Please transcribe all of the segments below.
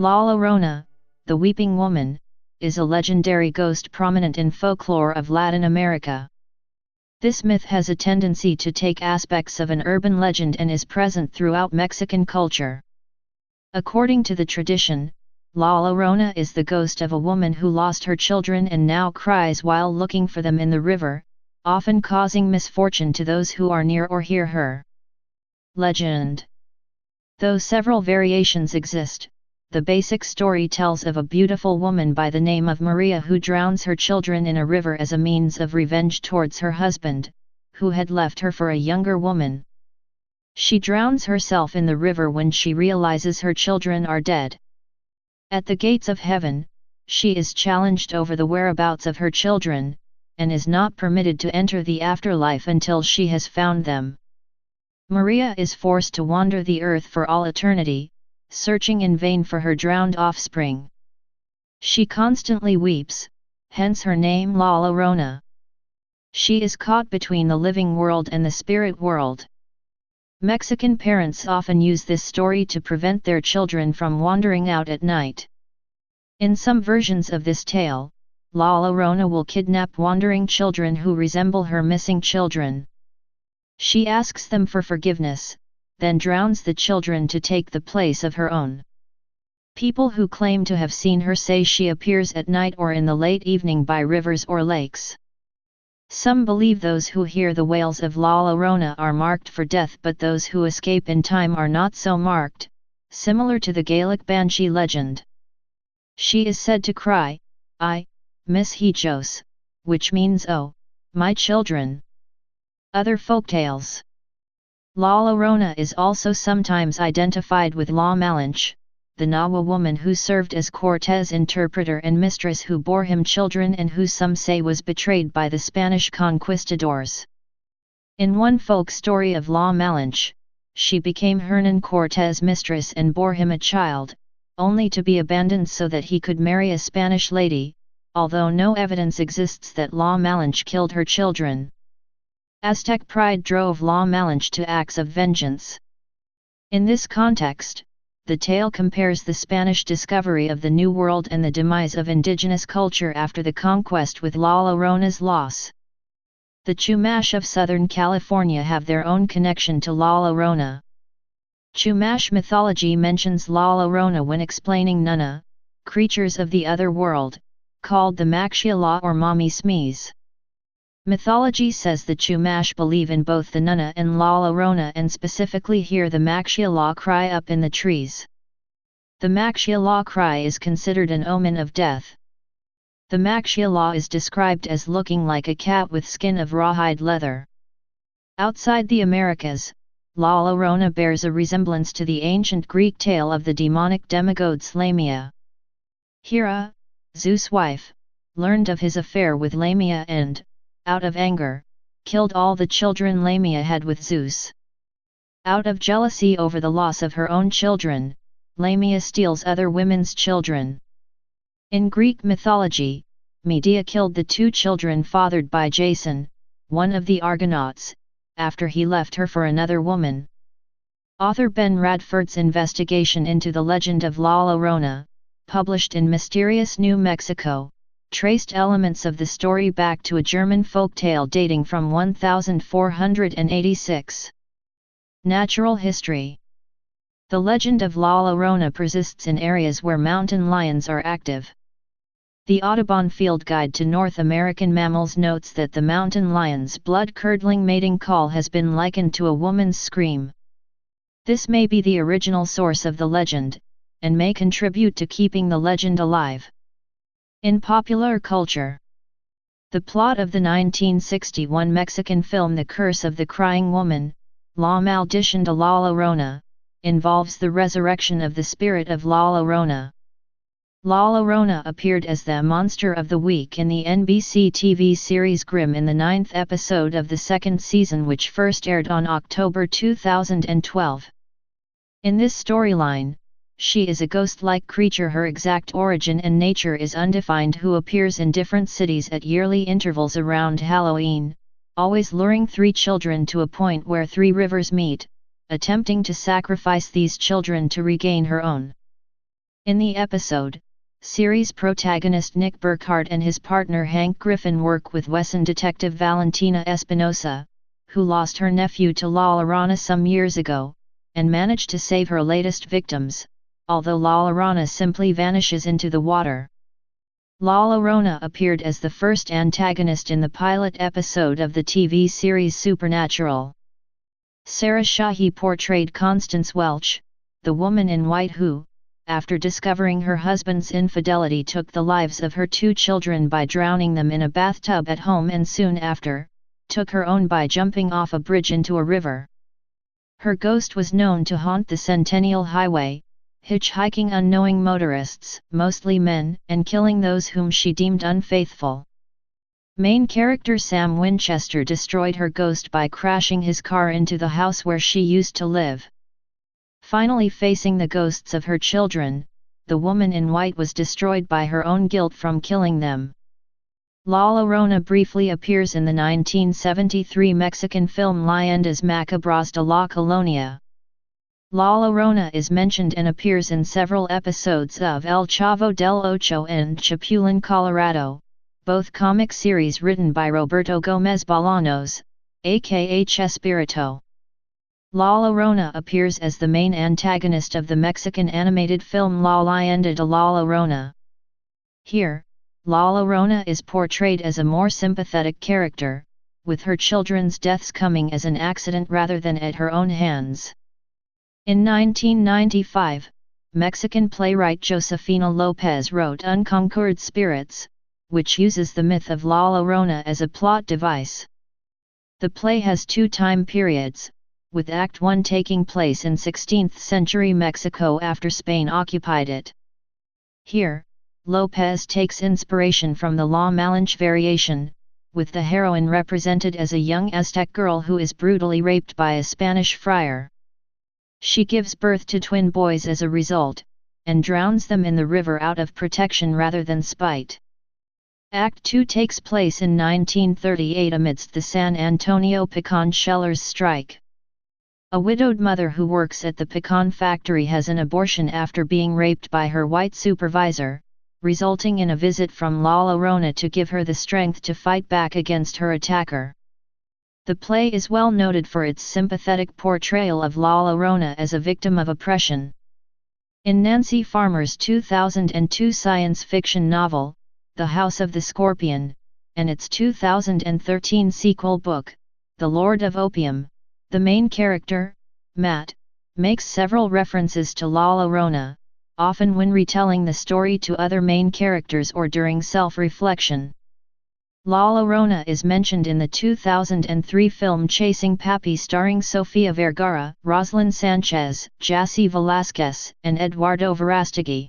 La Llorona, the Weeping Woman, is a legendary ghost prominent in folklore of Latin America. This myth has a tendency to take aspects of an urban legend and is present throughout Mexican culture. According to the tradition, La Llorona is the ghost of a woman who lost her children and now cries while looking for them in the river, often causing misfortune to those who are near or hear her. Legend. Though several variations exist, the basic story tells of a beautiful woman by the name of Maria who drowns her children in a river as a means of revenge towards her husband, who had left her for a younger woman. She drowns herself in the river when she realizes her children are dead. At the gates of heaven, she is challenged over the whereabouts of her children, and is not permitted to enter the afterlife until she has found them. Maria is forced to wander the earth for all eternity, searching in vain for her drowned offspring. She constantly weeps, hence her name La Llorona. She is caught between the living world and the spirit world. Mexican parents often use this story to prevent their children from wandering out at night. In some versions of this tale, La Llorona will kidnap wandering children who resemble her missing children. She asks them for forgiveness, then drowns the children to take the place of her own. People who claim to have seen her say she appears at night or in the late evening by rivers or lakes. Some believe those who hear the wails of La Llorona are marked for death, but those who escape in time are not so marked, similar to the Gaelic banshee legend. She is said to cry, "I, mis hijos," which means "Oh, my children." Other folktales. La Llorona is also sometimes identified with La Malinche, the Nahua woman who served as Cortés' interpreter and mistress who bore him children and who some say was betrayed by the Spanish conquistadors. In one folk story of La Malinche, she became Hernán Cortés' mistress and bore him a child, only to be abandoned so that he could marry a Spanish lady, although no evidence exists that La Malinche killed her children. Aztec pride drove La Malinche to acts of vengeance. In this context, the tale compares the Spanish discovery of the New World and the demise of indigenous culture after the conquest with La Llorona's loss. The Chumash of Southern California have their own connection to La Llorona. Chumash mythology mentions La Llorona when explaining Nuna, creatures of the other world, called the Maxiala or Mami Smees. Mythology says the Chumash believe in both the Nuna and La Llorona and specifically hear the Maxiala cry up in the trees. The Maxiala cry is considered an omen of death. The Maxiala is described as looking like a cat with skin of rawhide leather. Outside the Americas, La Llorona bears a resemblance to the ancient Greek tale of the demonic demigod Lamia. Hera, Zeus' wife, learned of his affair with Lamia and, out of anger, killed all the children Lamia had with Zeus. Out of jealousy over the loss of her own children, Lamia steals other women's children. In Greek mythology, Medea killed the two children fathered by Jason, one of the Argonauts, after he left her for another woman. Author Ben Radford's investigation into the legend of La Llorona, published in Mysterious New Mexico, traced elements of the story back to a German folktale dating from 1486. Natural history. The legend of La Llorona persists in areas where mountain lions are active. The Audubon Field Guide to North American Mammals notes that the mountain lion's blood-curdling mating call has been likened to a woman's scream. This may be the original source of the legend, and may contribute to keeping the legend alive. In popular culture, the plot of the 1961 Mexican film The Curse of the Crying Woman, La Maldición de La Llorona, involves the resurrection of the spirit of La Llorona. La Llorona appeared as the monster of the week in the NBC TV series Grimm in the 9th episode of the second season, which first aired on October 2012. In this storyline, she is a ghost-like creature. Her exact origin and nature is undefined, who appears in different cities at yearly intervals around Halloween, always luring 3 children to a point where 3 rivers meet, attempting to sacrifice these children to regain her own. In the episode, series protagonist Nick Burkhardt and his partner Hank Griffin work with Wesson detective Valentina Espinosa, who lost her nephew to La Llorona some years ago, and managed to save her latest victims, although La Llorona simply vanishes into the water. La Llorona appeared as the first antagonist in the pilot episode of the TV series Supernatural. Sarah Shahi portrayed Constance Welch, the woman in white who, after discovering her husband's infidelity, took the lives of her 2 children by drowning them in a bathtub at home and soon after, took her own by jumping off a bridge into a river. Her ghost was known to haunt the Centennial Highway, hitchhiking unknowing motorists, mostly men, and killing those whom she deemed unfaithful. Main character Sam Winchester destroyed her ghost by crashing his car into the house where she used to live. Finally facing the ghosts of her children, the woman in white was destroyed by her own guilt from killing them. La Llorona briefly appears in the 1973 Mexican film Leyendas Macabras de la Colonia. La Llorona is mentioned and appears in several episodes of El Chavo del Ocho and Chapulín Colorado, both comic series written by Roberto Gómez Bolaños, aka Chespirito. La Llorona appears as the main antagonist of the Mexican animated film La Leyenda de la Llorona. Here, La Llorona is portrayed as a more sympathetic character, with her children's deaths coming as an accident rather than at her own hands. In 1995, Mexican playwright Josefina Lopez wrote Unconquered Spirits, which uses the myth of La Llorona as a plot device. The play has 2 time periods, with Act 1 taking place in 16th century Mexico after Spain occupied it. Here, Lopez takes inspiration from the La Malinche variation, with the heroine represented as a young Aztec girl who is brutally raped by a Spanish friar. She gives birth to twin boys as a result, and drowns them in the river out of protection rather than spite. Act 2 takes place in 1938 amidst the San Antonio pecan shellers strike. A widowed mother who works at the pecan factory has an abortion after being raped by her white supervisor, resulting in a visit from La Llorona to give her the strength to fight back against her attacker. The play is well noted for its sympathetic portrayal of La Llorona as a victim of oppression. In Nancy Farmer's 2002 science fiction novel, The House of the Scorpion, and its 2013 sequel book, The Lord of Opium, the main character, Matt, makes several references to La Llorona, often when retelling the story to other main characters or during self-reflection. La Llorona is mentioned in the 2003 film Chasing Papi starring Sofia Vergara, Rosalind Sanchez, Jassy Velasquez, and Eduardo Verástegui.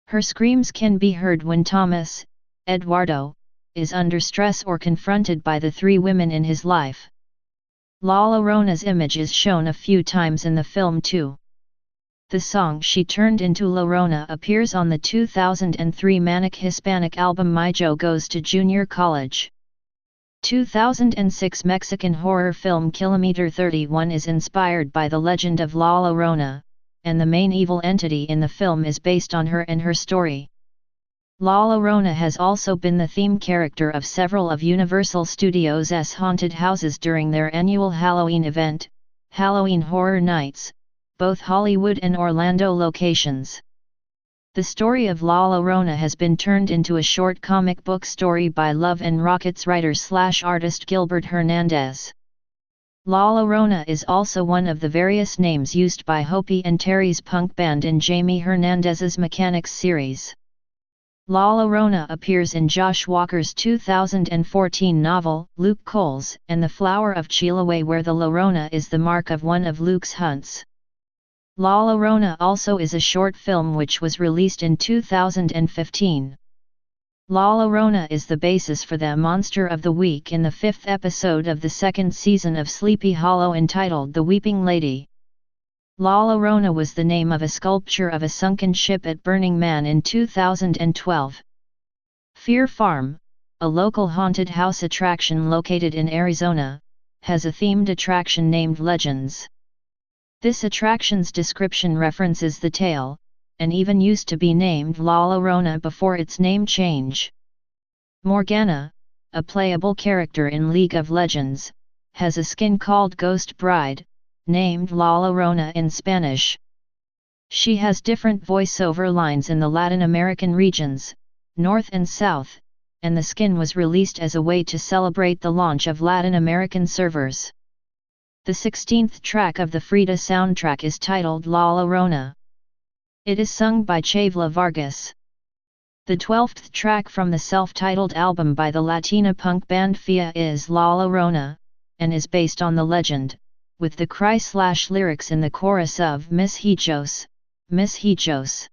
Her screams can be heard when Thomas, Eduardo, is under stress or confronted by the 3 women in his life. La Llorona's image is shown a few times in the film too. The song She Turned into Llorona appears on the 2003 Manic Hispanic album My Joe Goes to Junior College. 2006 Mexican horror film Kilometer 31 is inspired by the legend of La Llorona, and the main evil entity in the film is based on her and her story. La Llorona has also been the theme character of several of Universal Studios' haunted houses during their annual Halloween event, Halloween Horror Nights, both Hollywood and Orlando locations. The story of La Llorona has been turned into a short comic book story by Love and Rockets writer/artist Gilbert Hernandez. La Llorona is also one of the various names used by Hopi and Terry's punk band in Jamie Hernandez's Mechanics series. La Llorona appears in Josh Walker's 2014 novel, Luke Coles and the Flower of Chiloé, where the Llorona is the mark of one of Luke's hunts. La Llorona also is a short film which was released in 2015. La Llorona is the basis for the Monster of the Week in the 5th episode of the 2nd season of Sleepy Hollow entitled The Weeping Lady. La Llorona was the name of a sculpture of a sunken ship at Burning Man in 2012. Fear Farm, a local haunted house attraction located in Arizona, has a themed attraction named Legends. This attraction's description references the tale, and even used to be named La Llorona before its name change. Morgana, a playable character in League of Legends, has a skin called Ghost Bride, named La Llorona in Spanish. She has different voiceover lines in the Latin American regions, North and South, and the skin was released as a way to celebrate the launch of Latin American servers. The 16th track of the Frida soundtrack is titled La Llorona. It is sung by Chavla Vargas. The 12th track from the self-titled album by the Latina punk band Fia is La Llorona, and is based on the legend, with the cry/lyrics in the chorus of Miss Hijos, Miss Hijos.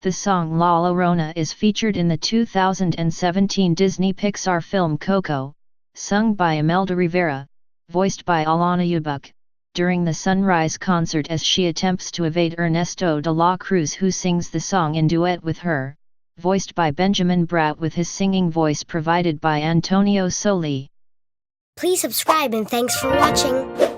The song La Llorona is featured in the 2017 Disney Pixar film Coco, sung by Imelda Rivera, voiced by Alana Ubuk, during the Sunrise concert as she attempts to evade Ernesto de la Cruz, who sings the song in duet with her, voiced by Benjamin Bratt with his singing voice provided by Antonio Soli. Please subscribe and thanks for watching.